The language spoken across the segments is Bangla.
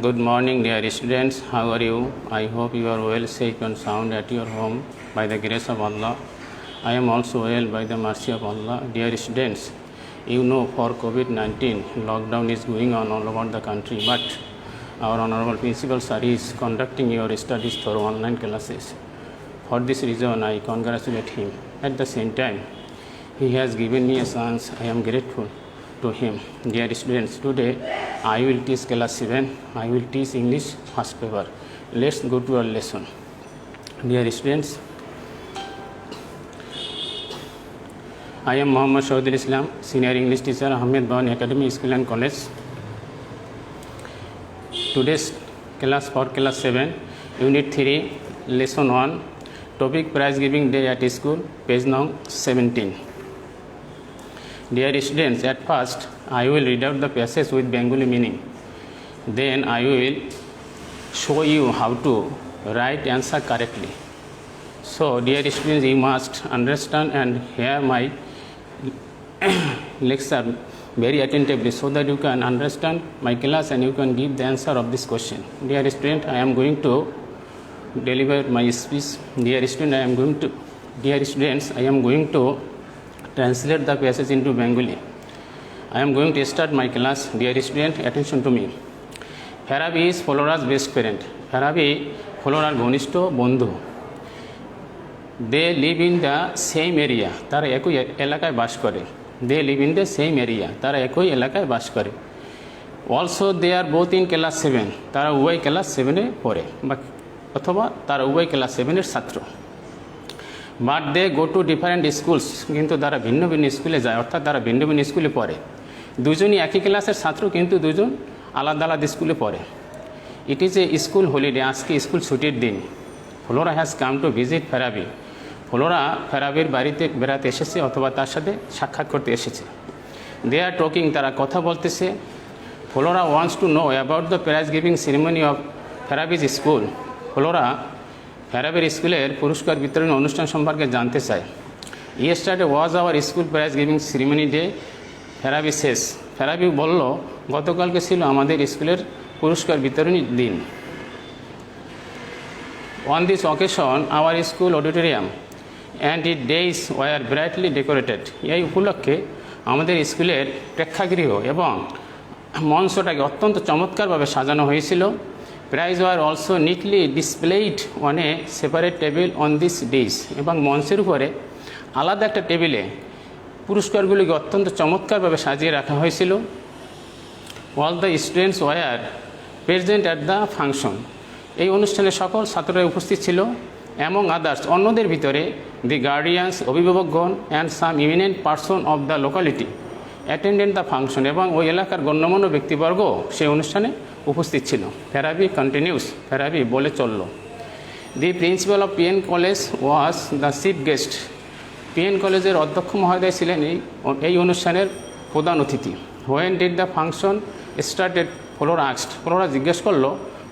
Good morning, dear students. How are you? I hope you are well, safe and sound at your home by the grace of Allah. I am also well by the mercy of Allah. Dear students, you know for COVID-19, lockdown is going on all over the country, but our Honorable Principal Sir is conducting your studies through online classes. For this reason, I congratulate him. At the same time, he has given me a chance. I am grateful to him. Dear students, today I will teach class 7. I will teach English first paper. Let's go to our lesson. Dear students, I am Muhammad Shahidul Islam, Senior English Teacher, Ahmed Bawan Academy School and College. Today's class for class 7, Unit 3, Lesson 1, Topic Prize Giving Day at School, page number 17. Dear students, at first I will read out the passage with Bengali meaning. Then I will show you how to write answer correctly. So, dear students, you must understand and hear my lecture very attentively so that you can understand my class and you can give the answer of this question. Dear student, I am going to deliver my speech. Dear students, I am going to translate the passage into Bengali. I am going to start my class. Dear student, attention to me. Farabi is Flora's best friend. Farabi Flora's ঘনিষ্ঠ বন্ধু. They live in the same area. তারা একই এলাকায় বাস করে. They live in the same area. তারা একই এলাকায় বাস করে. Also they are both in class 7. তারা উভয় ক্লাস 7 এ পড়ে অথবা তারা উভয় ক্লাস 7 এর ছাত্র. But they go to different schools, কিন্তু তারা ভিন্ন ভিন্ন স্কুলে যায়, অর্থাৎ তারা ভিন্ন ভিন্ন স্কুলে পড়ে। দুজনই একই ক্লাসের ছাত্র, কিন্তু দুজন আলাদা আলাদা স্কুলে পড়ে। It is a school holiday, আজকে স্কুল ছুটির দিন। Flora has come to visit Ferabi. Flora ফেরাবির বাড়িতে বেড়াতে এসেছে অথবা তার সাথে সাক্ষাৎ করতে এসেছে। দে আর টকিং, তারা কথা বলতেছে। Flora wants to know about the prize giving ceremony of Ferabi's school. Flora ফেরাবির স্কুলের পুরস্কার বিতরণ অনুষ্ঠান সম্পর্কে জানতে চায়। Yesterday was our school prize giving ceremony day, Ferabi শেষ। ফেরাবি বলল, গতকালকে ছিল আমাদের স্কুলের পুরস্কার বিতরণীর দিন। On this occasion our school auditorium and its dais were brightly decorated. এই উপলক্ষে আমাদের স্কুলের প্রেক্ষাগৃহ এবং মঞ্চটাকে অত্যন্ত চমৎকারভাবে সাজানো হয়েছিল। Prize were also neatly displayed on a separate table on this dais, এবং মঞ্চের উপরে আলাদা একটা টেবিলে পুরস্কারগুলিকে অত্যন্ত চমৎকারভাবে সাজিয়ে রাখা হয়েছিল। All the students were present at the function. এই অনুষ্ঠানে সকল ছাত্ররা উপস্থিত ছিল। অ্যামং আদার্স, অন্যদের ভিতরে দি গার্ডিয়ানস, অভিভাবকগণ, and some eminent person of the locality attended the function, এবং ওই এলাকার গণ্যমান্য ব্যক্তিবর্গ সেই অনুষ্ঠানে উপস্থিত ছিল। ফেরাবি কন্টিনিউস, ফেরাবি বলে চলল। দি principal of PN college was the chief guest. PN কলেজের অধ্যক্ষ মহোদয় ছিলেন এই অনুষ্ঠানের প্রধান অতিথি। When did the function started, Flora asked. Flora জিজ্ঞেস করলো,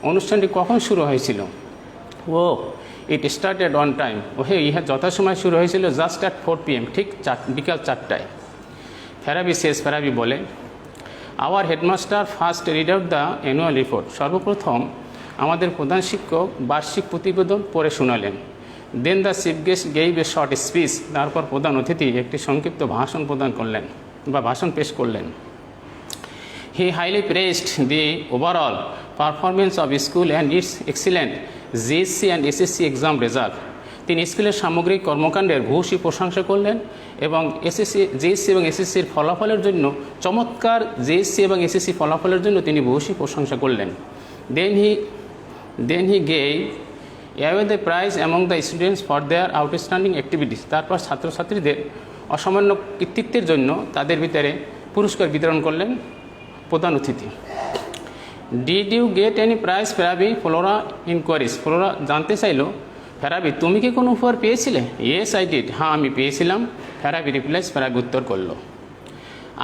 অনুষ্ঠানটি কখন শুরু হয়েছিল? ও ইট স্টার্টেড অন টাইম। ইহা যথাসময় শুরু হয়েছিল, জাস্ট অ্যাট 4 PM, ঠিক বিকাল 4টায়। ফেরাবি শেষ, ফেরাবি বলে, our headmaster first read out the annual report. সর্বপ্রথম আমাদের প্রধান শিক্ষক বার্ষিক প্রতিবেদন পড়ে শোনালেন। Then the chief guest gave a short speech. তারপর প্রধান অতিথি একটি সংক্ষিপ্ত ভাষণ প্রদান করলেন বা ভাষণ পেশ করলেন। He highly praised the overall performance of school and its excellent GSC and SSC exam result. তিনি স্কুলের সামগ্রিক কর্মকাণ্ডের ভূয়সী প্রশংসা করলেন এবং জিএসসি এবং এসএসসির ফলাফলের জন্য, চমৎকার জিএসসি এবং এসএসসি ফলাফলের জন্য তিনি ভূয়সী প্রশংসা করলেন। Then he gave away the prize among the students for their outstanding activities. তারপর ছাত্রছাত্রীদের অসামান্য কৃতিত্বের জন্য তাদের ভিতরে পুরস্কার বিতরণ করলেন প্রধান অতিথি। Did you get any prize Ferabi? Flora inquires. Flora জানতে চাইল, ফেরাবি তুমি কি কোনো উপহার পেয়েছিলে? ইয়েস আই ডিড, হ্যাঁ আমি পেয়েছিলাম। ফেরাবি রিপ্লাইজ, ফেরাবি উত্তর করল।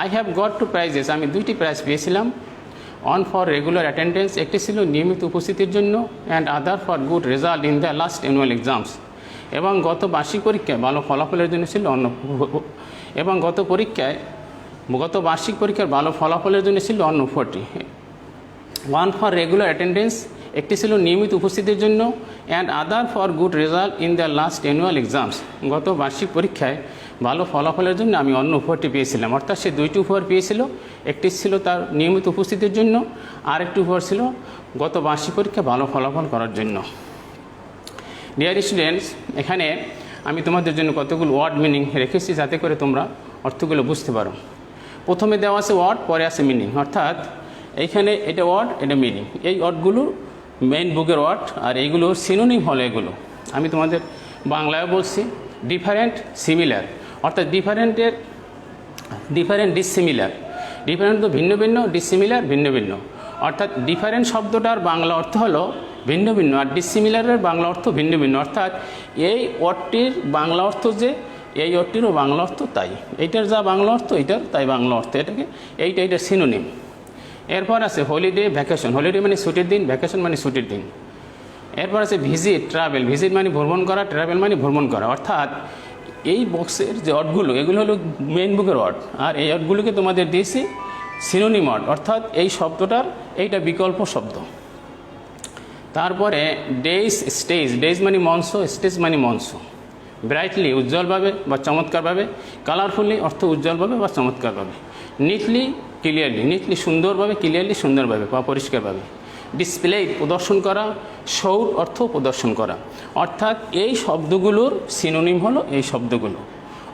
আই হ্যাভ গট 2 প্রাইজেস, আমি 2টি প্রাইজ পেয়েছিলাম। অন ফর রেগুলার অ্যাটেন্ডেন্স, একটি ছিল নিয়মিত উপস্থিতির জন্য, and other for good result in the last annual exams, এবং গত বার্ষিক পরীক্ষায় ভালো ফলাফলের জন্য ছিল গত বার্ষিক পরীক্ষার ভালো ফলাফলের জন্য ছিল অন্য উপহারটি। ওয়ান ফর রেগুলার অ্যাটেন্ডেন্স, একটি ছিল নিয়মিত উপস্থিতির জন্য, and other for good result in the last annual exams. গত বার্ষিক পরীক্ষায় ভালো ফলাফলের জন্য আমি অন্য উপহারটি পেয়েছিলাম। অর্থাৎ সে দুইটি উপহার পেয়েছিল, একটি ছিল তার নিয়মিত উপস্থিতির জন্য, আর একটি উপহার ছিল গত বার্ষিক পরীক্ষায় ভালো ফলাফল করার জন্য। ডিয়ার স্টুডেন্টস, এখানে আমি তোমাদের জন্য কতগুলো ওয়ার্ড মিনিং রেখেছি যাতে করে তোমরা অর্থগুলো বুঝতে পারো। প্রথমে দেওয়া আছে ওয়ার্ড, পরে আছে মিনিং। অর্থাৎ এইখানে এটা ওয়ার্ড, এটা মিনিং। এই ওয়ার্ডগুলো মেইন বুকের ওয়ার্ড, আর এইগুলোর সিনোনিম হলো এগুলো। আমি তোমাদের বাংলায় বলছি ডিফারেন্ট, সিমিলার। অর্থাৎ ডিফারেন্ট ডিসিমিলার। ডিফারেন্ট তো ভিন্ন ভিন্ন, ডিসিমিলার ভিন্ন ভিন্ন। অর্থাৎ ডিফারেন্ট শব্দটার বাংলা অর্থ হলো ভিন্ন ভিন্ন, আর ডিসিমিলারের বাংলা অর্থ ভিন্ন ভিন্ন। অর্থাৎ এই ওয়ার্ডটির বাংলা অর্থ যে, এই ওয়ার্ডটিরও বাংলা অর্থ তাই। এইটার যা বাংলা অর্থ এইটার তাই বাংলা অর্থ, এটাকে এইটার সিনোনিম। এরপর আছে হলিডে, ভ্যাকেশন। হলিডে মানে ছুটির দিন, ভ্যাকেশন মানে ছুটির দিন। এরপর আছে ভিজিট, ট্রাভেল। ভিজিট মানে ভ্রমণ করা, ট্রাভেল মানে ভ্রমণ করা। অর্থাৎ এই বক্সের যে ওয়ার্ডগুলো, এগুলো হলো মেইন বুকের ওয়ার্ড, আর এই ওয়ার্ডগুলোকে তোমাদের দিয়েছি সিনোনিম ওয়ার্ড। অর্থাৎ এই শব্দটার এইটা বিকল্প শব্দ। তারপরে ডেইস, স্টেজ। ডেইস মানে মঞ্চ, স্টেজ মানে মঞ্চ। ব্রাইটলি, উজ্জ্বলভাবে বা চমৎকারভাবে। কালারফুলি, অর্থ উজ্জ্বলভাবে বা চমৎকারভাবে। Neatly, clearly. নিটলি সুন্দরভাবে, ক্লিয়ারলি সুন্দরভাবে বা পরিষ্কারভাবে। ডিসপ্লে, প্রদর্শন করা। শৌট, অর্থ প্রদর্শন করা। অর্থাৎ এই শব্দগুলোর সিনোনিম হলো এই শব্দগুলো।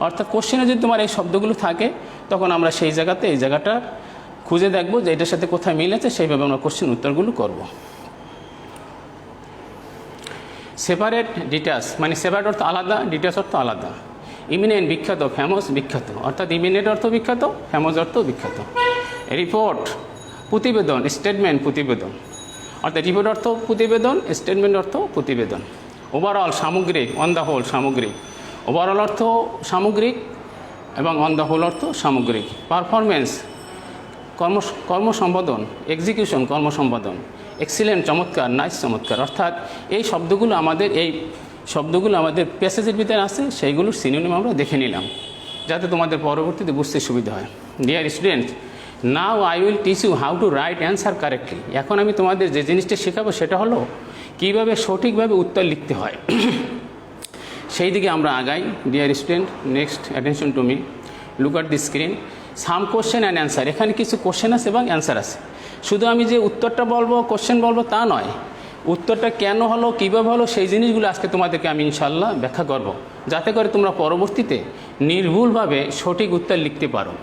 অর্থাৎ কোশ্চেনে যদি তোমার এই শব্দগুলো থাকে, তখন আমরা সেই জায়গাতে এই জায়গাটা খুঁজে দেখবো যে এটার সাথে কোথায় মিল আছে, সেইভাবে আমরা কোশ্চেন উত্তরগুলো করব। Separate, detach. মানে সেপারেট অর্থ আলাদা, ডিটাচ অর্থ আলাদা। ইমিনেন্ট, বিখ্যাত। ফেমাস, বিখ্যাত। অর্থাৎ ইমিনেন্ট অর্থ বিখ্যাত, ফেমাস অর্থ বিখ্যাত। রিপোর্ট, প্রতিবেদন। স্টেটমেন্ট, প্রতিবেদন। অর্থাৎ রিপোর্ট অর্থ প্রতিবেদন, স্টেটমেন্ট অর্থ প্রতিবেদন। ওভারঅল, সামগ্রিক। অন দ্য হোল, সামগ্রিক। ওভারঅল অর্থ সামগ্রিক এবং অন দ্য হোল অর্থ সামগ্রিক। পারফরমেন্স, কর্মসম্পাদন। এক্সিকিউশন, কর্মসম্পাদন। এক্সিলেন্ট, চমৎকার। নাইস, চমৎকার। অর্থাৎ এই শব্দগুলো আমাদের প্যাসেজের ভিতরে আছে, সেইগুলোর সিনোনিম আমরা দেখে নিলাম যাতে তোমাদের পরবর্তীতে বুঝতে সুবিধা হয়। Dear students, now I will teach you how to write answer correctly. এখন আমি তোমাদের যে জিনিসটা শেখাবো সেটা হলো কীভাবে সঠিকভাবে উত্তর লিখতে হয়, সেই দিকে আমরা আগাই। Dear student, next attention to me, look at the screen. Some question and answer. এখানে কিছু কোশ্চেন আছে এবং অ্যান্সার আছে। শুধু আমি যে উত্তরটা বলবো, কোশ্চেন বলবো তা নয়, উত্তরটা কেন হলো, কীভাবে হলো, সেই জিনিসগুলো আজকে তোমাদেরকে আমি ইনশাল্লাহ ব্যাখ্যা করব, যাতে করে তোমরা পরবর্তীতে নির্ভুলভাবে সঠিক উত্তর লিখতে পারো।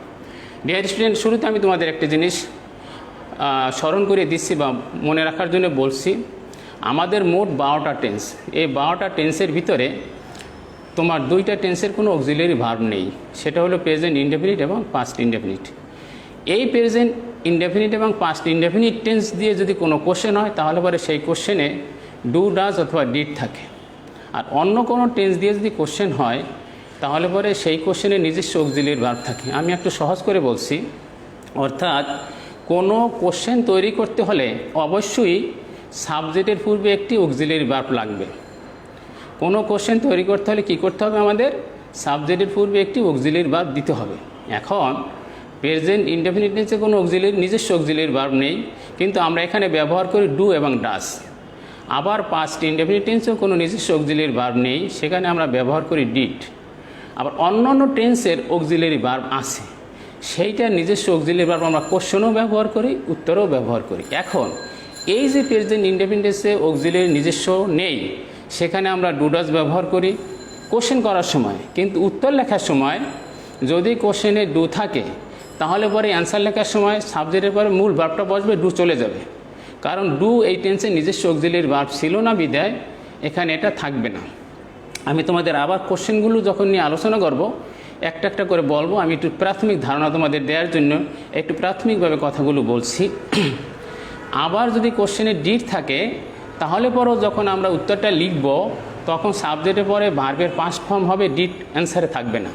ডিয়ার স্টুডেন্ট, শুরুতে আমি তোমাদের একটা জিনিস স্মরণ করে দিচ্ছি বা মনে রাখার জন্য বলছি। আমাদের মোট 12টা টেন্স। এই 12টা টেন্সের ভিতরে তোমার 2টা টেন্সের কোনো অক্সিলিয়ারি ভার্ব নেই, সেটা হলো প্রেজেন্ট ইনডেফিনিট এবং পাস্ট ইনডেফিনিট। এই প্রেজেন্ট ইনডেফিনিট এবং পাস্ট ইনডেফিনিট টেন্স দিয়ে যদি কোনো কোশ্চেন হয়, তাহলে পরে সেই কোশ্চেনে ডু, ডাজ অথবা ডিড থাকে। আর অন্য কোনো টেন্স দিয়ে যদি কোশ্চেন হয়, তাহলে পরে সেই কোশ্চেনে নিজস্ব অক্সিলিয়ারি ভার্ব থাকে। আমি একটু সহজ করে বলছি। অর্থাৎ কোনো কোশ্চেন তৈরি করতে হলে অবশ্যই সাবজেক্টের পূর্বে একটি অক্সিলিয়ারি ভার্ব লাগবে। কোনো কোশ্চেন তৈরি করতে হলে কী করতে হবে, আমাদের সাবজেক্টের পূর্বে একটি অক্সিলিয়ারি ভার্ব দিতে হবে। এখন প্রেজেন্ট ইনডেফিনিট টেন্সে কোনো নিজস্ব অক্সিলিয়ারি ভার্ব নেই, কিন্তু আমরা এখানে ব্যবহার করি ডু এবং ডাজ। আবার পাস্ট ইনডেফিনিট টেন্সেও কোনো নিজস্ব অক্সিলিয়ারি ভার্ব নেই, সেখানে আমরা ব্যবহার করি ডিড। আবার অন্যান্য টেন্সের অক্সিলিয়ারি ভার্ব আছে, সেইটার নিজস্ব অক্সিলিয়ারি ভার্ব আমরা কোশ্চেনও ব্যবহার করি, উত্তরেও ব্যবহার করি। এখন এই যে প্রেজেন্ট ইনডেফিনিট টেন্সে অক্সিলিয়ারি নিজস্ব নেই, সেখানে আমরা ডু ডাজ ব্যবহার করি কোশ্চেন করার সময়, কিন্তু উত্তর লেখার সময় যদি কোশ্চেনে ডু থাকে, তাহলে পরে অ্যান্সার লেখার সময় সাবজেক্টের পরে মূল ভার্বটা বসবে, ডু চলে যাবে। কারণ ডু এই টেন্সে নিজস্ব অক্সিলিয়ারি ভার্ব ছিল না বিধায় এখানে এটা থাকবে না। আমি তোমাদের আবার কোশ্চেনগুলো যখন নিয়ে আলোচনা করব, একটা একটা করে বলবো। আমি একটু প্রাথমিক ধারণা তোমাদের দেওয়ার জন্য একটু প্রাথমিকভাবে কথাগুলো বলছি। আবার যদি কোশ্চেনে ডিড থাকে, তাহলে পরেও যখন আমরা উত্তরটা লিখব, তখন সাবজেক্টের পরে ভার্বের পাস্ট ফর্ম হবে, ডিড অ্যান্সারে থাকবে না।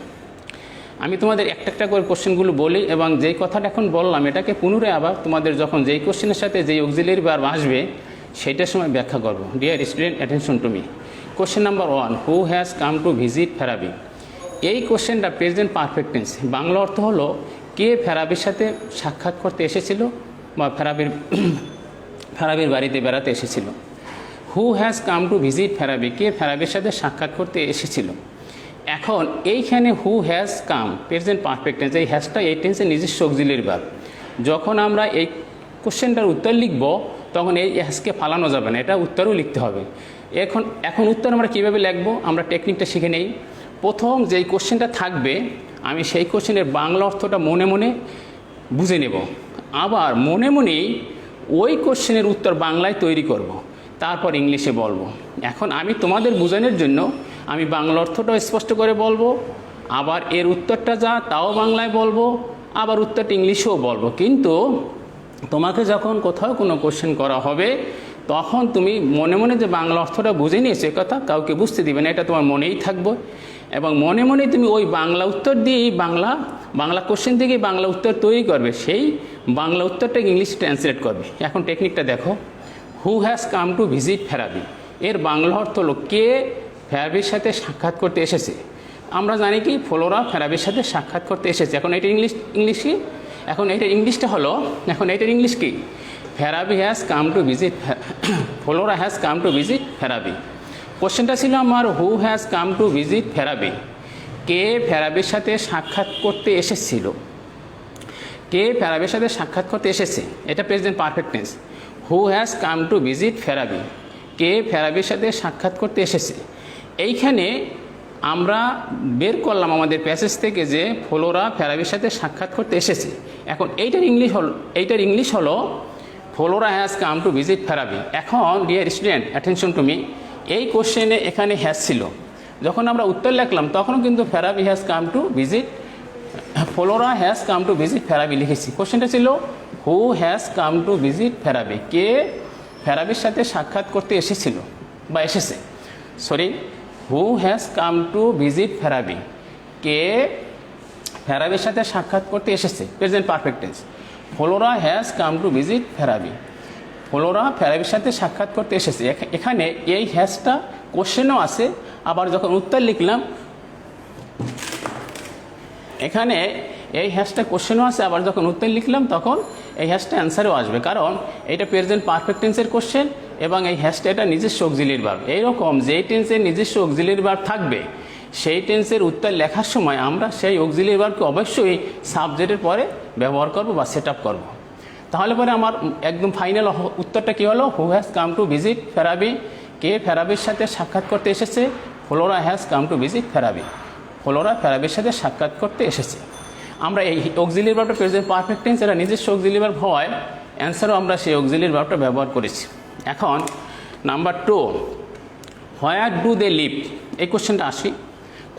আমি তোমাদের একটা একটা করে কোশ্চেনগুলো বলি, এবং যেই কথাটা এখন বললাম এটাকে পুনরায় আবার তোমাদের যখন যেই কোশ্চেনের সাথে যেই অক্সিলিয়ারি ভার্ব আসবে, সেইটার সময় ব্যাখ্যা করব। Dear student, attention to me. Question number 1, who has come to visit Ferabi. এই কোশ্চেনটা প্রেজেন্ট পারফেক্ট টেন্স। বাংলা অর্থ হলো কে ফেরাবির সাথে সাক্ষাৎ করতে এসেছিল বা ফেরাবির ফেরাবির বাড়িতে বেড়াতে এসেছিল। Who has come to visit Ferabi, কে ফেরাবির সাথে সাক্ষাৎ করতে এসেছিল। এখন এইখানে who has come present perfect tense, এই হ্যাজটা এই টেন্সের নিজস্ব অক্সিলিয়ারি ভার্ব। যখন আমরা এই কোশ্চেনটার উত্তর লিখব তখন এই হ্যাজকে ফালানো যাবে না, এটা উত্তরও লিখতে হবে। এখন উত্তর আমরা কীভাবে লিখব, আমরা টেকনিকটা শিখে নেই। প্রথম যেই কোশ্চেনটা থাকবে আমি সেই কোশ্চেনের বাংলা অর্থটা মনে মনে বুঝে নেব, আবার মনে মনেই ওই কোশ্চেনের উত্তর বাংলায় তৈরি করব, তারপর ইংলিশে বলবো। এখন আমি তোমাদের বোঝানোর জন্য আমি বাংলা অর্থটাও স্পষ্ট করে বলবো, আবার এর উত্তরটা যা তাও বাংলায় বলবো, আবার উত্তরটা ইংলিশেও বলবো। কিন্তু তোমাকে যখন কোথাও কোনো কোশ্চেন করা হবে তখন তুমি মনে মনে যে বাংলা অর্থটা বুঝে নিয়েছো এ কথা কাউকে বুঝতে দিবে না, এটা তোমার মনেই থাকবে। এবং মনে মনে তুমি ওই বাংলা উত্তর দিয়েই বাংলা কোশ্চেন থেকে বাংলা উত্তর তৈরি করবে, সেই বাংলা উত্তরটাকে ইংলিশ ট্রান্সলেট করবে। এখন টেকনিকটা দেখো, who has come to visit Ferabi, এর বাংলা অর্থ হলো কে ফেরাবির সাথে সাক্ষাৎ করতে এসেছে। আমরা জানি কি ফ্লোরা ফেরাবির সাথে সাক্ষাৎ করতে এসেছে। এখন এটা ইংলিশ কি, এখন এটার ইংলিশটা হলো, এখন এটার ইংলিশ কি, Ferabi has come to visit, Flora has come to visit Ferabi. কোশ্চেনটা ছিল আমার who has come to visit Ferabi, কে ফেরাবির সাথে সাক্ষাৎ করতে এসেছিল, কে ফেরাবির সাথে সাক্ষাৎ করতে এসেছে, এটা present perfect tense. Who has come to visit Ferabi, কে ফেরাবির সাথে সাক্ষাৎ করতে এসেছে। এইখানে আমরা বের করলাম আমাদের প্যাসেজ থেকে যে ফ্লোরা ফেরাবির সাথে সাক্ষাৎ করতে এসেছে। এখন এইটার ইংলিশ হলো Flora has come to visit Ferabi. এখন dear student attention to me, এই কোশ্চেনে এখানে হ্যাজ ছিল, যখন আমরা উত্তর লিখলাম তখনও কিন্তু Ferabi has come to visit, Flora has come to visit Ferabi লিখেছি। কোশ্চেনটা ছিল who has come to visit Ferabi, কে ফেরাবির সাথে সাক্ষাৎ করতে এসেছিল বা এসেছে, sorry, who has come to visit Ferabi, কে ফেরাবির সাথে সাক্ষাৎ করতে এসেছে, present perfect tense. Flora has come to visit Ferabi, Flora ফেরাবির সাথে সাক্ষাৎ করতে এসেছে। এখানে এই হ্যাজটা কোশ্চেনও আছে, আবার যখন উত্তর লিখলাম এখানে এই হ্যাশটা কোশ্চেনও আছে, আবার যখন উত্তর লিখলাম তখন এই হ্যাশটা অ্যান্সারও আসবে, কারণ এটা প্রেজেন্ট পারফেক্ট টেন্সের কোশ্চেন এবং এই হ্যাশটা এটা নিজস্ব অক্সিলিয়ারি ভার্ব। এইরকম যেই টেন্সের নিজস্ব অক্সিলিয়ারি ভার্ব থাকবে সেই টেন্সের উত্তর লেখার সময় আমরা সেই অক্সিলিয়ারি ভার্বকে অবশ্যই সাবজেক্টের পরে ব্যবহার করব বা সেট আপ করবো। তাহলে পরে আমার একদম ফাইনাল উত্তরটা কী হলো, who has come to visit Ferabi, কে ফেরাবির সাথে সাক্ষাৎ করতে এসেছে, Flora has come to visit Ferabi, Flora ফেরাবির সাথে সাক্ষাৎ করতে এসেছে। আমরা এই অক্সিলিয়ারি ভার্বটা প্রেজেন্ট পারফেক্ট টেন্স, এটা নিজস্ব অক্সিলিয়ারি ভার্ব হওয়ায় অ্যান্সারও আমরা সেই অক্সিলিয়ারি ভার্বটা ব্যবহার করেছি। এখন number 2, where do they live, এই কোশ্চেনটা আসি,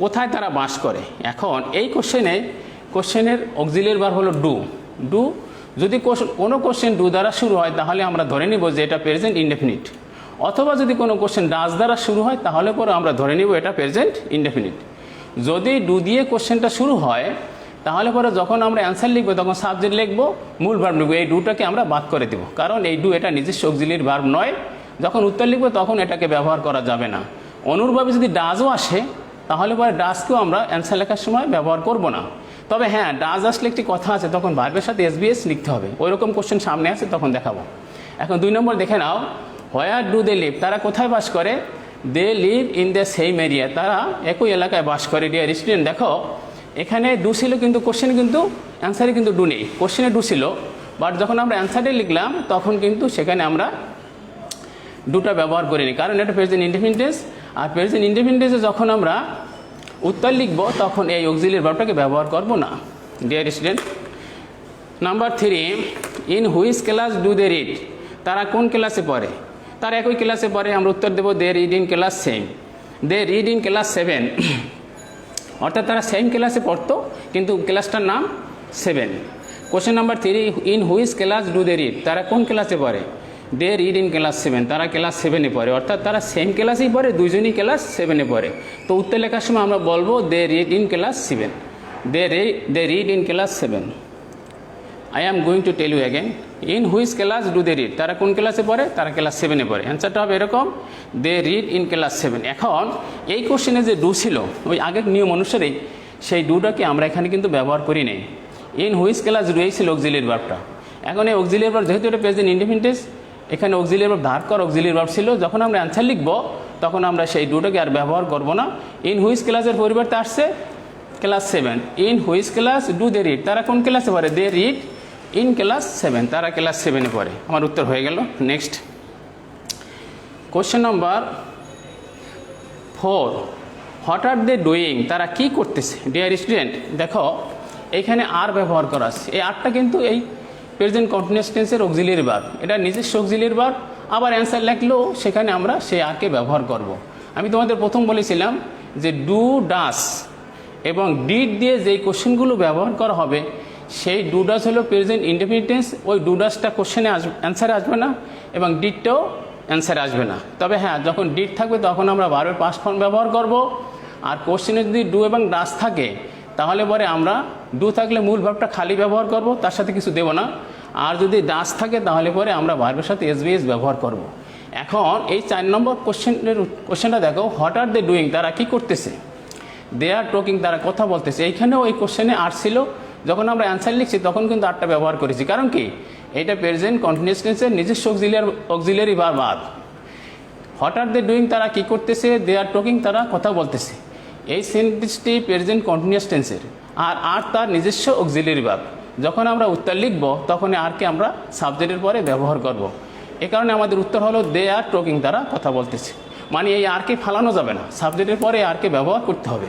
কোথায় তারা বাস করে। এখন এই কোশ্চেনের অক্সিলিয়ারি ভার্ব হলো ডু। যদি কোনো কোশ্চেন ডু দ্বারা শুরু হয় তাহলে আমরা ধরে নিব যে এটা প্রেজেন্ট ইনডেফিনিট, অথবা যদি কোনো কোশ্চেন ডাজ দ্বারা শুরু হয় তাহলে পরে আমরা ধরে নিব এটা প্রেজেন্ট ইনডেফিনিট। যদি ডু দিয়ে কোশ্চেনটা শুরু হয় তাহলে পরে যখন আমরা অ্যান্সার লিখবো তখন সাবজেক্ট লিখবো, মূল ভার্ব লিখবো, এই ডুটাকে আমরা বাদ করে দেবো, কারণ এই ডু এটা নিজস্ব অক্সিলিয়ারি ভার্ব নয়। যখন উত্তর লিখবো তখন এটাকে ব্যবহার করা যাবে না। অনুরূপভাবে যদি ডাজও আসে তাহলে পরে ডাজকেও আমরা অ্যান্সার লেখার সময় ব্যবহার করব না। তবে হ্যাঁ, ডাজ আসলে একটি কথা আছে, তখন ভার্বের সাথে এসবিএস লিখতে হবে, ওই রকম কোশ্চেন সামনে আছে তখন দেখাবো। এখন 2 নম্বর দেখে নাও, হোয়ার ডু দে লিভ, তারা কোথায় বাস করে, they live in the same area, তারা একই এলাকায় বাস করে। ডিয়ার স্টুডেন্ট দেখো, এখানে ডু ছিল কিন্তু কোশ্চেনে কিন্তু অ্যান্সারে কিন্তু ডু নেই, কোশ্চেনে ডু ছিল, বাট যখন আমরা অ্যান্সারে লিখলাম তখন কিন্তু সেখানে আমরা ডুটা ব্যবহার করিনি, কারণ এটা প্রেজেন্ট ইনডেফিনিট টেন্স। আর প্রেজেন্ট ইনডেফিনিট টেন্সে যখন আমরা উত্তর লিখব তখন এই অক্সিলিয়ারি ভার্বটাকে ব্যবহার করব না। Dear student, number 3, in which class do they read, তারা কোন ক্লাসে পড়ে, তারা একই ক্লাসে পড়ে। আমরা উত্তর দেবো they read in class same, they read in class 7, অর্থাৎ তারা সেম ক্লাসে পড়তো কিন্তু ক্লাসটার নাম 7। Question number 3, in which class do they read, তারা কোন ক্লাসে পড়ে, দে রিড ইন ক্লাস 7, তারা ক্লাস 7-এ পড়ে, অর্থাৎ তারা সেম ক্লাসেই পড়ে, দুজনই ক্লাস 7-এ পড়ে। তো উত্তর লেখার সময় আমরা বলবো they read in class 7, they read in class 7। I am going to tell you again, in which class do they read, তারা কোন ক্লাসে পড়ে, তারা ক্লাস 7-এ পড়ে। অ্যান্সারটা হবে এরকম, দে রিড ইন ক্লাস 7। এখন এই কোশ্চেনে যে ডু ছিল ওই আগের নিয়ম অনুসারেই সেই ডুটাকে আমরা এখানে কিন্তু ব্যবহার করি নেই। ইন হুইচ ক্লাস ডু এই ছিল অক্সিলিয়ারি ভার্বটা। এখন এই অক্সিলিয়ারি ভার্ব যেহেতু এটা প্রেজেন্ট ইনডেফিনিট টেন্স, এখানে অক্সিলিয়ারি ভার্ব ধার কর অক্সিলিয়ারি ভার্ব ছিল, যখন আমরা অ্যান্সার লিখব তখন আমরা সেই ডুটাকে আর ব্যবহার করব না। ইন হুইচ ক্লাসের পরিবর্তে আসছে class 7। In which class do they read, তারা কোন ক্লাসে পড়ে? দে রিড ইন ক্লাস 7, তারা ক্লাস 7-এ পড়ে। আমার উত্তর হয়ে গেল। Next question number 4, what are they doing, তারা কি করতেছে? ডিয়ার স্টুডেন্ট, দেখো এইখানে আর ব্যবহার করা আছে। এই আরটা কিন্তু এই প্রেজেন্ট কন্টিনিউয়াস টেন্সের অক্সিলিয়ারি ভার্ব, এটা নিজস্ব অক্সিলিয়ারি ভার্ব। আবার অ্যান্সার লিখলেও সেখানে আমরা সেই আরকে ব্যবহার করব। আমি তোমাদের প্রথম বলেছিলাম যে ডু ডাস এবং ডিড দিয়ে যেই কোশ্চেনগুলো ব্যবহার করা হবে সেই ডু ডাস হলো প্রেজেন্ট ইনডেফিনিট টেন্স, ওই ডু ডাসটা কোশ্চেনে অ্যান্সারে আসবে না এবং ডিডটাও অ্যান্সারে আসবে না। তবে হ্যাঁ, যখন ডিড থাকবে তখন আমরা ভার্বের পাস্ট ফর্ম ব্যবহার করব। আর কোশ্চেনে যদি ডু এবং ডাস থাকে তাহলে পরে আমরা ডু থাকলে মূল ভার্বটা খালি ব্যবহার করব, তার সাথে কিছু দেব না। আর যদি ডাস থাকে তাহলে পরে আমরা ভার্বের সাথে এসবিএস ব্যবহার করব। এখন এই 4 নম্বর কোশ্চেনটা দেখো, হোয়াট আর দে ডুইং, তারা কি করতেছে? দে আর টকিং, তারা কথা বলতেছে। এইখানেও এই কোশ্চেনে আর ছিল, যখন আমরা অ্যান্সার লিখছি তখন কিন্তু আরটা ব্যবহার করেছি। কারণ কি? এটা প্রেজেন্ট কন্টিনিউয়াস টেন্সের নিজস্ব auxiliary verb. What are they doing, তারা কি করতেছে? দে আর টকিং, তারা কথা বলতেছে। এই সেন্টেন্সটি প্রেজেন্ট কন্টিনিউয়াস টেন্সের, আর তার নিজস্ব অক্সিলিয়ারি ভার্ব। যখন আমরা উত্তর লিখব তখন আরকে আমরা সাবজেক্টের পরে ব্যবহার করব। এ কারণে আমাদের উত্তর হলো দে আর টকিং, তারা কথা বলতেছে। মানে এই আরকে ফালানো যাবে না, সাবজেক্টের পরে আরকে ব্যবহার করতে হবে।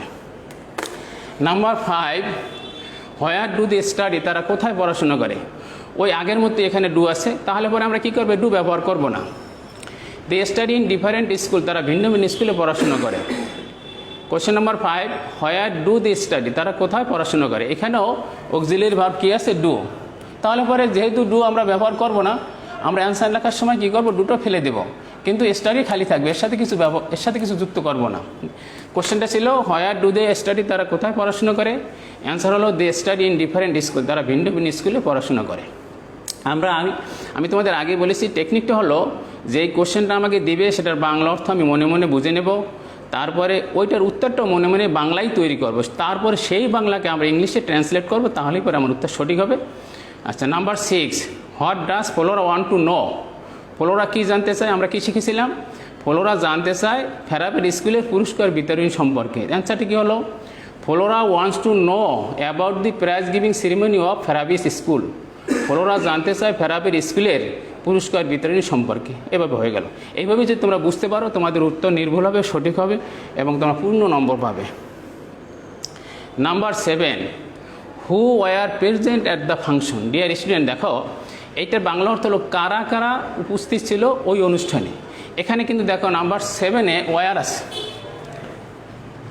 Number 5, where do they study, তারা কোথায় পড়াশোনা করে? ওই আগের মধ্যে এখানে ডু আছে, তাহলে পরে আমরা কী করবো? ডু ব্যবহার করব না। They study in different school, তারা ভিন্ন ভিন্ন স্কুলে পড়াশোনা করে। Question number 5, where do they study, তারা কোথায় পড়াশোনা করে? এখানেও অক্সিলিয়ারি ভার্ব কী আছে? ডু। তাহলে পরে যেহেতু ডু আমরা ব্যবহার করব না, আমরা অ্যান্সার লেখার সময় কী করবো? ডুটো ফেলে দেব, কিন্তু স্টাডি খালি থাকবে, এর সাথে কিছু যুক্ত করব না। কোশ্চেনটা ছিল হোয়ার ডু দে স্টাডি, তারা কোথায় পড়াশোনা করে? অ্যান্সার হলো they study in different school, তারা ভিন্ন ভিন্ন স্কুলে পড়াশোনা করে। আমি তোমাদের আগে বলেছি টেকনিকটা হলো যে এই কোশ্চেনটা আমাকে দিবে সেটার বাংলা অর্থ আমি মনে মনে বুঝে নেব, তারপরে ওইটার উত্তরটাও মনে মনে বাংলাই তৈরি করব, তারপরে সেই বাংলাকে আমরা ইংলিশে ট্রান্সলেট করব, তাহলেই পরে আমার উত্তর সঠিক হবে। আচ্ছা, number 6, what does Flora want to know, Flora কী জানতে চায়? আমরা কী শিখেছিলাম? ফ্লোরা জানতে চায় ফেরাপের স্কুলের পুরস্কার বিতরণ সম্পর্কে। অ্যান্সারটি কী হলো? Flora wants to know about the prize giving ceremony of Ferabi's school. Flora জানতে চায় ফেরাপের স্কুলের পুরস্কার বিতরণী সম্পর্কে। এভাবে হয়ে গেল। এইভাবে যদি তোমরা বুঝতে পারো তোমাদের উত্তর নির্ভুল হবে, সঠিক হবে এবং তোমরা পূর্ণ নম্বর পাবে। Number 7, who were present at the function. Dear student, দেখো এইটার বাংলা অর্থ হলো কারা কারা উপস্থিত ছিল ওই অনুষ্ঠানে। এখানে কিন্তু দেখো নাম্বার 7-এ ওয়ার আছে।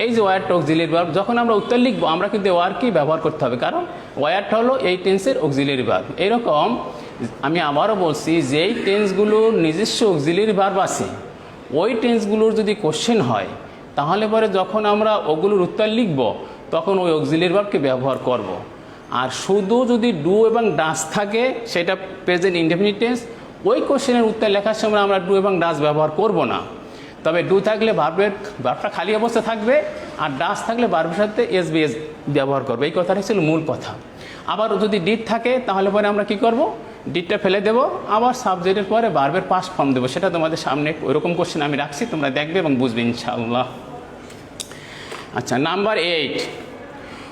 এই যে ওয়ারটা অক্সিলিয়ারি ভার্ব, যখন আমরা উত্তর লিখবো আমরা কিন্তু ওয়ারকেই ব্যবহার করতে হবে, কারণ ওয়ারটা হলো এই টেন্সের অক্সিলিয়ারি ভার্ব। এইরকম আমি আবারও বলছি, যেই টেন্সগুলোর নিজস্ব অক্সিলিয়ারি ভার্ব আছে ওই টেন্সগুলোর যদি কোশ্চেন হয় তাহলে পরে যখন আমরা ওগুলোর উত্তর লিখব তখন ওই অক্সিলিয়ারি ভার্বকে ব্যবহার করব। আর শুধু যদি ডু এবং ডাস থাকে সেটা প্রেজেন্ট ইনডেফিনিট টেন্স, ওই কোশ্চেনের উত্তর লেখার সময় আমরা ডু এবং ডাস ব্যবহার করব না। তবে ডু থাকলে ভার্বটা খালি অবস্থা থাকবে, আর ডাস থাকলে ভার্বের সাথে এসবিএস ব্যবহার করবে। এই কথাটাই ছিল মূল কথা। আবার যদি ডিড থাকে তাহলে পরে আমরা কি করব? ডিডটা ফেলে দেব, আবার সাবজেক্টের পরে ভার্বের পাস্ট ফর্ম দেবো। সেটা তোমাদের সামনে ওইরকম কোশ্চেন আমি রাখছি, তোমরা দেখবে এবং বুঝবে ইনশাআল্লাহ। আচ্ছা, number 8,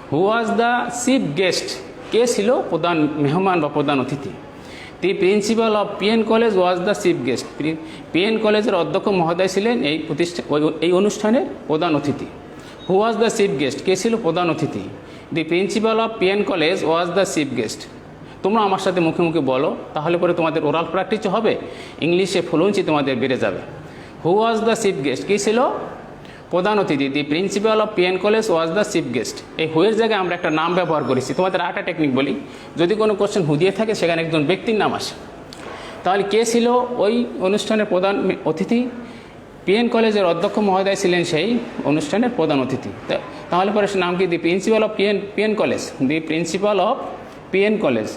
who was the chief guest, কে ছিল প্রধান মেহমান বা প্রধান অতিথি? The principal of PN college was the chief guest. PN কলেজের অধ্যক্ষ মহোদয় ছিলেন এই অনুষ্ঠানের প্রধান অতিথি। Who was the chief guest, কে ছিল প্রধান অতিথি? The principal of PN college was the chief guest. তোমরা আমার সাথে মুখে মুখে বলো, তাহলে পরে তোমাদের ওরাল প্র্যাকটিস হবে, ইংলিশে ফ্লুয়েন্সি তোমাদের বেড়ে যাবে। হু ওয়াজ দ্য চিফ গেস্ট, কে ছিল প্রধান অতিথি? The principal of PN college was the chief guest. এই হুয়ের জায়গায় আমরা একটা নাম ব্যবহার করেছি। তোমাদের আরেকটা টেকনিক বলি, যদি কোনো কোশ্চেন হু দিয়ে থাকে সেখানে একজন ব্যক্তির নাম আসে, তাহলে কে ছিল ওই অনুষ্ঠানের প্রধান অতিথি? পিএন কলেজের অধ্যক্ষ মহোদয় ছিলেন সেই অনুষ্ঠানের প্রধান অতিথি। তাহলে পরে সে নাম কি? দি principal of PN college. The principal of PN college,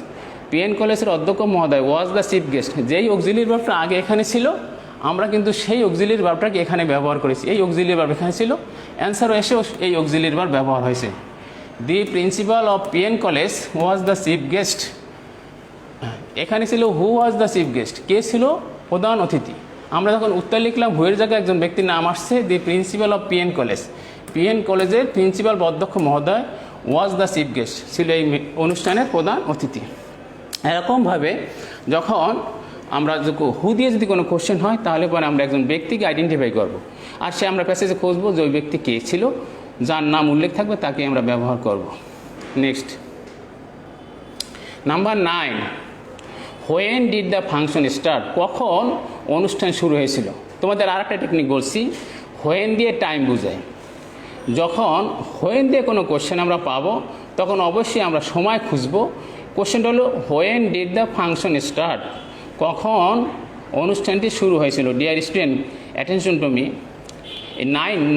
PN কলেজের অধ্যক্ষ মহোদয় ওয়াজ দ্য চিফ গেস্ট। যেই অক্সিলিয়ারি ভার্বটা আগে এখানে ছিল আমরা কিন্তু সেই অক্সিলিয়ারি ভার্বটাকে এখানে ব্যবহার করেছি। এই অক্সিলিয়ারি ভার্ব এখানে ছিল, অ্যান্সারও এসেও এই অক্সিলিয়ারি ভার্ব ব্যবহার হয়েছে। দি principal of PN college was the chief guest, এখানে ছিল হু ওয়াজ দ্য চিফ গেস্ট, কে ছিল প্রধান অতিথি। আমরা যখন উত্তর লিখলাম হুয়ের জায়গায় একজন ব্যক্তির নাম আসছে, দি principal of PN college. PN কলেজের প্রিন্সিপাল বা অধ্যক্ষ মহোদয় ওয়াজ দ্য চিফ গেস্ট, ছিল এই অনুষ্ঠানের প্রধান অতিথি। এরকমভাবে যখন আমরা হু দিয়ে যদি কোনো কোশ্চেন হয় তাহলে পরে আমরা একজন ব্যক্তিকে আইডেন্টিফাই করব, আর সে আমরা প্যাসেজে খুঁজবো যে ওই ব্যক্তি কে ছিল, যার নাম উল্লেখ থাকবে তাকে আমরা ব্যবহার করব। Next, number 9, when did the function start, কখন অনুষ্ঠান শুরু হয়েছিল। তোমাদের আর একটা টেকনিক বলছি, হোয়েন দিয়ে টাইম বোঝায়। যখন হোয়েন দিয়ে কোনো কোশ্চেন আমরা পাবো তখন অবশ্যই আমরা সময় খুঁজবো। কোশ্চেনটা হলো when did the function start, কখন অনুষ্ঠানটি শুরু হয়েছিল। Deer student, attention to me, এই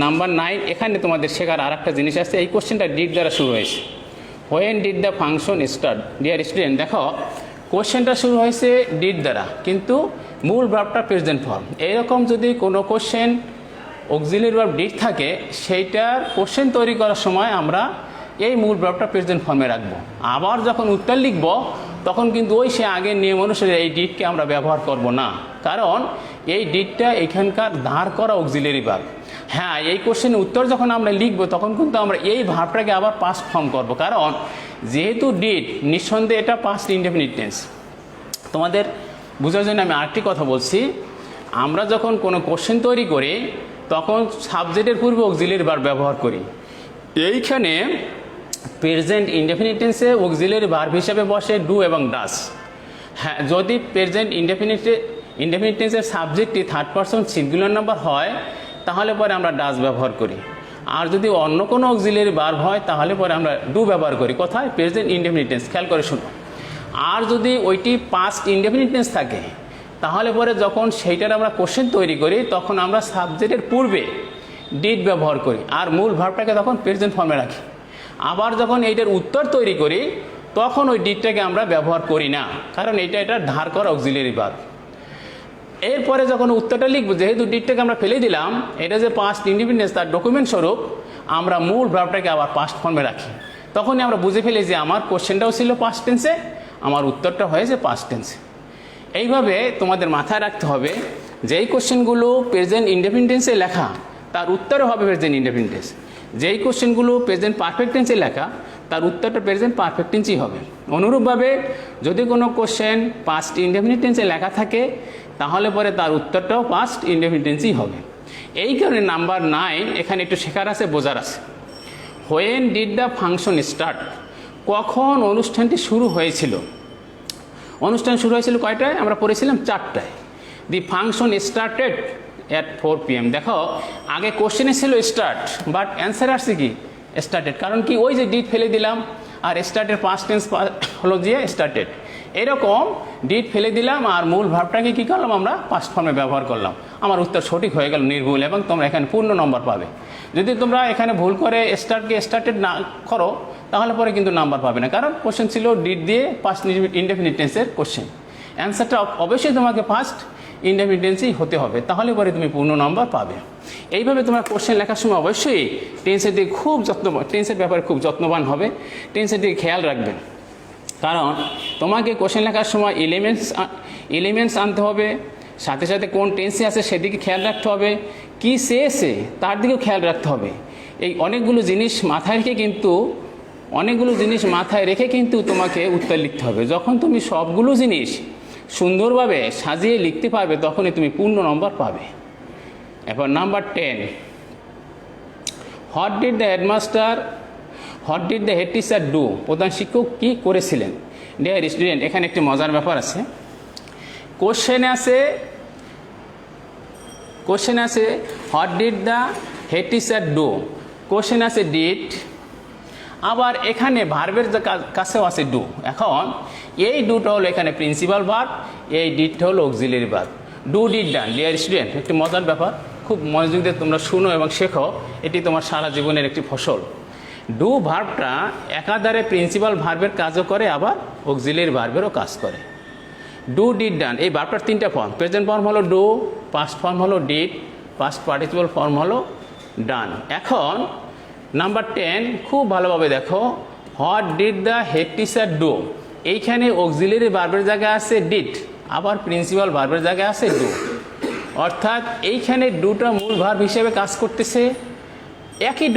নাম্বার 9, এখানে তোমাদের শেখার আর একটা জিনিস আছে। এই কোশ্চেনটা ডিড দ্বারা শুরু হয়েছে। When did the function start, dear student দেখো কোশ্চেনটা শুরু হয়েছে ডিড দ্বারা, কিন্তু মূল ভার্বটা প্রেজেন্ট ফর্ম। এইরকম যদি কোনো কোশ্চেন অক্সিলিয়ারি ভার্ব ডিড থাকে, সেইটার কোশ্চেন তৈরি করার সময় আমরা এই মূল ভার্বটা প্রেজেন্ট ফর্মে রাখবো। আবার যখন উত্তর লিখব তখন কিন্তু ওই সে আগের নিয়ম অনুসারে এই ডিডকে আমরা ব্যবহার করব না, কারণ এই ডিডটা এখানকার ধার করা অক্সিলিয়ারি ভার্ব। হ্যাঁ, এই কোশ্চেনের উত্তর যখন আমরা লিখব তখন কিন্তু আমরা এই ভার্বটাকে আবার পাস্ট ফর্ম করব, কারণ যেহেতু ডিড নিঃসন্দেহে এটা পাস্ট ইনডেফিনিট টেন্স। তোমাদের বোঝার জন্য আমি আরেকটি কথা বলছি, আমরা যখন কোনো কোশ্চেন তৈরি করি তখন সাবজেক্টের পূর্বে অক্সিলিয়ারি ভার্ব ব্যবহার করি। এইখানে প্রেজেন্ট ইনডেফিনিট টেন্সে অক্সিলিয়ারি ভার্ব হিসেবে বসে ডু এবং ডাস। হ্যাঁ, যদি প্রেজেন্ট ইনডেফিনিট টেন্সের সাবজেক্টটি থার্ড পারসন সিঙ্গুলার নাম্বার হয় তাহলে পরে আমরা ডাস ব্যবহার করি, আর যদি অন্য কোনো অক্সিলিয়ারি ভার্ব হয় তাহলে পরে আমরা ডু ব্যবহার করি। কোথায়? প্রেজেন্ট ইনডেফিনিট টেন্স, খেয়াল করে শুনো। আর যদি ওইটি পাস্ট ইনডেফিনিট টেন্স থাকে তাহলে পরে যখন সেইটার আমরা কোশ্চেন তৈরি করি তখন আমরা সাবজেক্টের পূর্বে ডিড ব্যবহার করি আর মূল ভার্বটাকে তখন প্রেজেন্ট ফর্মে রাখি। আবার যখন এইটার উত্তর তৈরি করি তখন ওই ডিডটাকে আমরা ব্যবহার করি না, কারণ এটা ধার করা অক্সিলিয়ারি ভার্ব। এরপরে যখন উত্তরটা লিখবো, যেহেতু ডিডটাকে আমরা ফেলে দিলাম, এটা যে পাস্ট ইনডিপেন্ডেন্স তার ডকুমেন্ট স্বরূপ আমরা মূল ভার্বটাকে আবার পাস্ট ফর্মে রাখি। তখনই আমরা বুঝে ফেলি যে আমার কোশ্চেনটাও ছিল পাস্ট টেন্সে, আমার উত্তরটা হয়েছে পাস্ট টেন্সে। এইভাবে তোমাদের মাথায় রাখতে হবে যেই কোশ্চেনগুলো প্রেজেন্ট ইনডেফিনিট টেন্সে লেখা তার উত্তরও হবে প্রেজেন্ট ইনডেফিনিট টেন্স। যেই কোশ্চেনগুলো প্রেজেন্ট পারফেক্ট টেন্সে লেখা তার উত্তরটা প্রেজেন্ট পারফেক্ট টেন্সই হবে। অনুরূপভাবে যদি কোনো কোশ্চেন পাস্ট ইনডেফিনিট টেন্সে লেখা থাকে তাহলে পরে তার উত্তরটাও পাস্ট ইনডেফিনিট টেন্সই হবে। এই কারণে নাম্বার 9 এখানে একটু শেখার আছে, বোঝার আছে। When did the function start, কখন অনুষ্ঠানটি শুরু হয়েছিল। অনুষ্ঠান শুরু হয়েছিল কয়টায়? আমরা পড়েছিলাম 4টায়। দি ফাংশন স্টার্টেড অ্যাট 4 PM। দেখো আগে কোশ্চেনে ছিল স্টার্ট, বাট অ্যান্সার আসছে কি স্টার্টেড, কারণ কি ওই যে ডিড ফেলে দিলাম আর স্টার্টের পাস্ট টেন্স হলো দিয়ে স্টার্টেড। এরকম ডিড ফেলে দিলাম আর মূল ভার্বটাকে কী করলাম আমরা পাস্ট ফর্মে ব্যবহার করলাম। আমার উত্তর সঠিক হয়ে গেল নির্ভুল, এবং তোমরা এখানে পূর্ণ নম্বর পাবে। যদি তোমরা এখানে ভুল করে স্টার্টকে স্টার্টেড না করো তাহলে পরে কিন্তু নাম্বার পাবে না, কারণ কোশ্চেন ছিল ডিড দিয়ে পাস্ট ইনডেফিনিট টেন্সের কোশ্চেন। অ্যান্সারটা অবশ্যই তোমাকে ফার্স্ট ইনডেফিনিট টেন্সেই হতে হবে, তাহলে পরে তুমি পূর্ণ নম্বর পাবে। এইভাবে তোমার কোশ্চেন লেখার সময় অবশ্যই টেন্সের দিকে টেন্সের ব্যাপারে খুব যত্নবান হবে, টেন্সের দিকে খেয়াল রাখবেন। কারণ তোমাকে কোশ্চেন লেখার সময় এলিমেন্টস আনতে হবে, সাথে সাথে কোন টেন্সে আছে সেদিকে খেয়াল রাখতে হবে, কি শেষে তার দিকেও খেয়াল রাখতে হবে। এই অনেকগুলো জিনিস মাথায় রেখে কিন্তু তোমাকে উত্তর লিখতে হবে। যখন তুমি সবগুলো জিনিস সুন্দরভাবে সাজিয়ে লিখতে পারবে তখনই তুমি পূর্ণ নম্বর পাবে। এরপর number 10, what did the head teacher do, প্রধান শিক্ষক কী করেছিলেন। ডিয়ার স্টুডেন্ট, এখানে একটি মজার ব্যাপার আছে। কোশ্চেনে আছে what did the head teacher do, question আছে ডিড, আবার এখানে ভার্বের কাছেও আছে ডু। এখন এই ডুটা হলো এখানে প্রিন্সিপাল ভার্ব, এই ডিডটা হলো auxiliary verb. Do did done. Dear student, একটি মজার ব্যাপার, খুব মনোযোগ দিয়ে তোমরা শুনো এবং শেখো, এটি তোমার সারা জীবনের একটি ফসল। ডু ভার্বটা একাধারে প্রিন্সিপাল ভার্বের কাজও করে, আবার অক্সিলিয়ারি ভার্বেরও কাজ করে। ডু ডিড ডান এই ভার্বটার 3টা ফর্ম, প্রেজেন্ট ফর্ম হলো ডু, পাস্ট ফর্ম হলো ডিড, পাস্ট পার্টিসিপাল ফর্ম হলো ডান। এখন নাম্বার 10 খুব ভালোভাবে দেখো, what did the head teacher do, এইখানে অক্সিলিয়ারি ভার্বের জায়গায় আছে ডিড, আবার প্রিন্সিপাল ভার্বের জায়গায় আছে ডু, অর্থাৎ এইখানে ডুটা মূল ভার্ব হিসেবে কাজ করতেছে। একই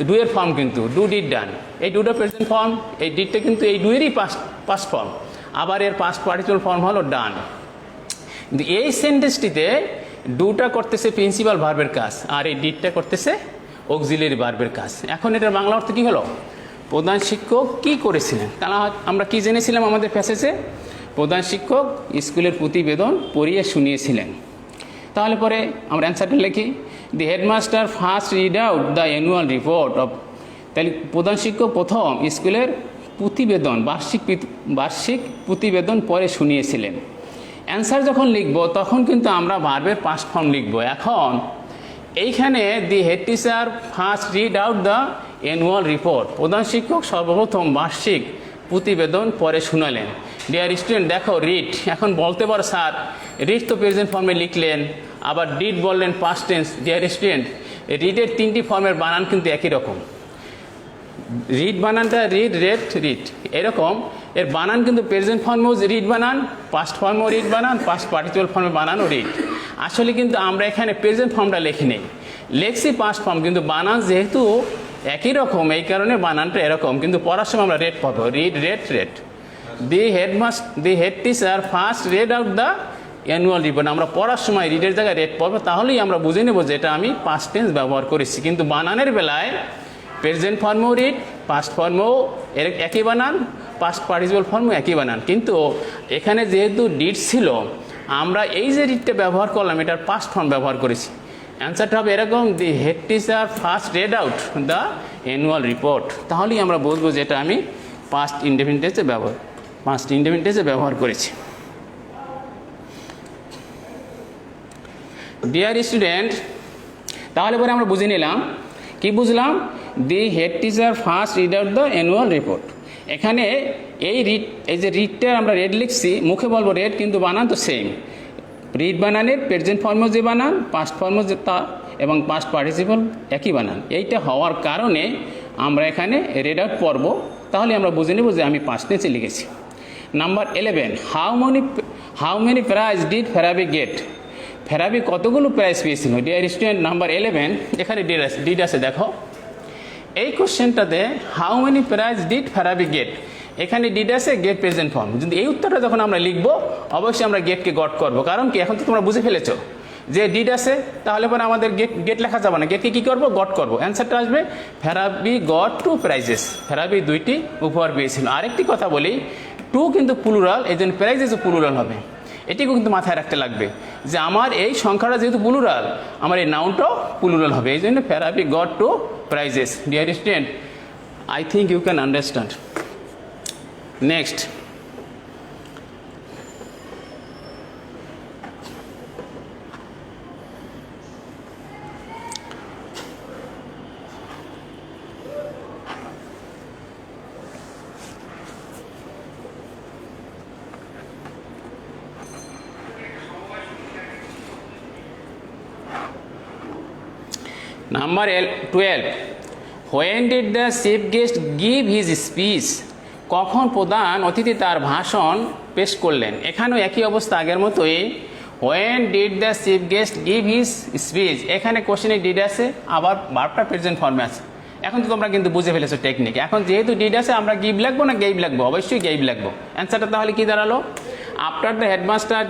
ডুয়ের ফর্ম কিন্তু ডু ডিড ডান, এই ডুটা প্রেজেন্ট ফর্ম, এই ডিডটা কিন্তু এই ডুয়েরই পাস্ট ফর্ম, আবার এর পাস্ট পার্টিসিপাল ফর্ম হলো ডান। কিন্তু এই সেন্টেন্সটিতে ডুটা করতেছে প্রিন্সিপাল ভার্বের কাজ আর এই ডিডটা করতেছে অক্সিলিয়ারি ভার্বের কাজ। এখন এটার বাংলা অর্থ কী হলো? প্রধান শিক্ষক কি করেছিলেন? কারণ আমরা কি জেনেছিলাম আমাদের প্যাসেজে? প্রধান শিক্ষক স্কুলের প্রতিবেদন পড়িয়ে শুনিয়েছিলেন। তাহলে পরে আমরা অ্যান্সারটা লিখি, the headmaster first read out the annual report of. তাহলে প্রধান শিক্ষক প্রথম স্কুলের প্রতিবেদন, বার্ষিক প্রতিবেদন পড়ে শুনিয়েছিলেন। অ্যান্সার যখন লিখব তখন কিন্তু আমরা ভার্বের পাস্ট ফর্ম লিখব। এখন এইখানে the head teacher first read out the annual report, প্রধান শিক্ষক সর্বপ্রথম বার্ষিক প্রতিবেদন পড়ে শুনালেন। ডিয়ার স্টুডেন্ট দেখো রিড, এখন বলতে পারো স্যার রিড তো প্রেজেন্ট ফর্মে লিখলেন, আবার ডিড বললেন পাস্ট টেন্স। ডিয়ার স্টুডেন্ট রিডের তিনটি ফর্মের বানান কিন্তু একই রকম। রিড বানানটা রিড, রেড, রিড এরকম, এর বানান কিন্তু প্রেজেন্ট ফর্মেও রিড বানান, পাস্ট ফর্মেও রিড বানান, পাস্ট পার্টিসিপাল ফর্মে বানানও রিড। আসলে কিন্তু আমরা এখানে প্রেজেন্ট ফর্মটা লিখি নেই, লেখছি পাস্ট ফর্ম, কিন্তু বানান যেহেতু একই রকম এই কারণে বানানটা এরকম, কিন্তু পড়ার সময় আমরা রেড পাবো, read, red, red. The head teacher first red out the annual report, আমরা পড়ার সময় রিডের জায়গায় রেড পড়বো, তাহলেই আমরা বুঝে নেব যে এটা আমি পাস্ট টেন্স ব্যবহার করেছি। কিন্তু বানানের বেলায় প্রেজেন্ট ফর্মেও রিড, পাস্ট ফর্মেও একই বানান, পাস্ট পার্টিসিপাল ফর্মেও একই বানান। কিন্তু এখানে যেহেতু ডিড ছিল, আমরা এই যে রিডটা ব্যবহার করলাম এটার পাস্ট ফর্ম ব্যবহার করেছি। অ্যান্সারটা হবে এরকম, the head teacher first red out the annual report. তাহলেই আমরা বুঝবো যে এটা আমি পাস্ট ইনডেফিনিট টেন্সে ব্যবহার করেছি। ডিয়ার স্টুডেন্ট, তাহলে পরে আমরা বুঝে নিলাম, কি বুঝলাম? The head teacher first read out the annual report. এখানে এই যে রিডটা আমরা রেড লিখছি, মুখে বলবো রেড, কিন্তু বানান তো সেম। রিড বানানের প্রেজেন্ট ফর্মও যে বানান, পাস্ট ফর্মও যে তা, এবং পাস্ট পার্টিসিপাল একই বানান। এইটা হওয়ার কারণে আমরা এখানে রেড আউট পড়ব, তাহলে আমরা বুঝে নেব যে আমি পাস্ট টেন্সে লিখেছি। Number 11, how many prize did Ferabi get? Ferabi কতগুলো প্রাইজ পেয়েছিল? ডিয়ার স্টুডেন্ট নাম্বার 11, এখানে ডিড আছে দেখো। এই কোশ্চেনটাতে how many prize did Ferabi get, এখানে ডিড আছে, গেট প্রেজেন্ট ফর্ম। যদি এই উত্তরটা যখন আমরা লিখবো অবশ্যই আমরা গেটকে গট করব, কারণ কি এখন তো তোমরা বুঝে ফেলেছো যে ডিড আছে, তাহলে পরে আমাদের গেট লেখা যাবে না, গেটকে কী করবো? গট করবো। অ্যান্সারটা আসবে ফেরাবি গট 2 প্রাইজেস, ফেরাবি 2টি উপহার পেয়েছিল। আরেকটি কথা বলি, 2 কিন্তু প্লুরাল, এই জন্য প্রাইজেসও প্লুরাল হবে। এটিও কিন্তু মাথায় রাখতে লাগবে যে আমার এই সংখ্যাটা যেহেতু প্লুরাল, আমার এই নাউনটাও প্লুরাল হবে, এই জন্য Ferabi got 2 prizes. Dear student, I think you can understand. Next, number 12, when did the chief guest give his speech? কখন প্রধান অতিথি তার ভাষণ পেশ করলেন? এখানেও একই অবস্থা আগের মতোই, when did the chief guest give his speech, এখানে কোশ্চেনে ডিড আছে, আবার ভার্বটা প্রেজেন্ট ফর্মে আছে। এখন তো তোমরা কিন্তু বুঝে ফেলেছো টেকনিক। এখন যেহেতু ডিড আছে, আমরা গিভ লাগবো না গেইভ লাগবো? অবশ্যই গেইভ লাগবো। অ্যান্সারটা তাহলে কি দাঁড়ালো? After the headmaster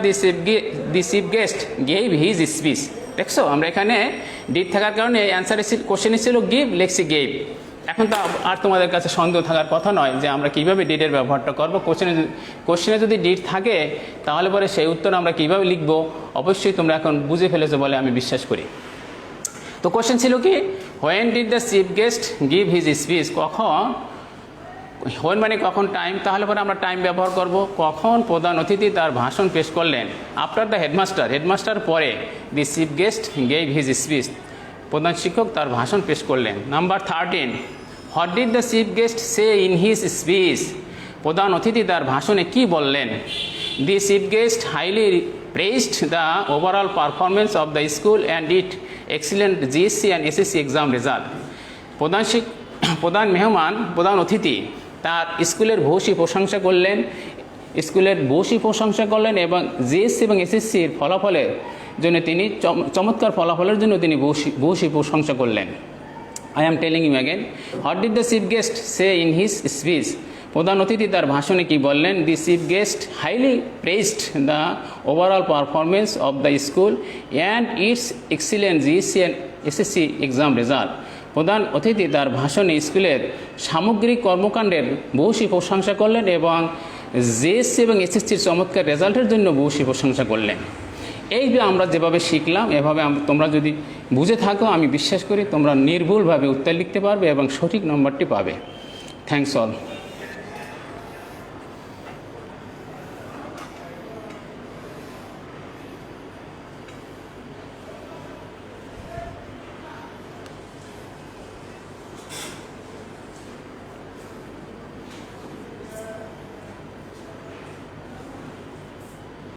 the chief guest গেইভ his speech. দেখছো, আমরা এখানে ডিড থাকার কারণে অ্যান্সারে কোশ্চেনে ছিল গিভ, লেখছি গেইভ। এখন তো আর তোমাদের কাছে সন্দেহ থাকার কথা নয় যে আমরা কীভাবে ডিডের ব্যবহারটা করবো। কোশ্চেনে যদি ডিড থাকে তাহলে পরে সেই উত্তর আমরা কীভাবে লিখবো অবশ্যই তোমরা এখন বুঝে ফেলেছো বলে আমি বিশ্বাস করি। তো কোশ্চেন ছিল কি, when did the chief guest give his speech? কখন, হোয়েন মানে কখন, টাইম, তাহলে পরে আমরা টাইম ব্যবহার করব। কখন প্রধান অতিথি তার ভাষণ পেশ করলেন? আফটার দ্য হেডমাস্টার পরে the chief guest gave his speech, প্রধান শিক্ষক তার ভাষণ পেশ করলেন। Number 13, what did the chief guest say in his speech? প্রধান অতিথি তার ভাষণে কি বললেন? The chief guest highly প্রেইজড the overall performance of the school and it excellent GSC and SSC exam result. প্রধান অতিথি তার স্কুলের ভূয়সী প্রশংসা করলেন স্কুলের বসি প্রশংসা করলেন এবং জিএসসি এবং এসএসসির ফলাফলের জন্য তিনি চমৎকার ফলাফলের জন্য তিনি বসি প্রশংসা করলেন। I am telling you again, what did the chief guest say in his speech? প্রধান অতিথি তার ভাষণে কি বললেন? The chief guest highly praised the overall performance of the school and its excellent GSC and SSC exam result. প্রধান অতিথি তার ভাষণে স্কুলের সামগ্রিক কর্মকাণ্ডের বহুশী প্রশংসা করলেন এবং জিএসসি এবং এসএসসির চমৎকার রেজাল্টের জন্য বহুশী প্রশংসা করলেন। এই যে আমরা যেভাবে শিখলাম, এভাবে তোমরা যদি বুঝে থাকো, আমি বিশ্বাস করি তোমরা নির্ভুলভাবে উত্তর লিখতে পারবে এবং সঠিক নম্বরটি পাবে। Thanks all.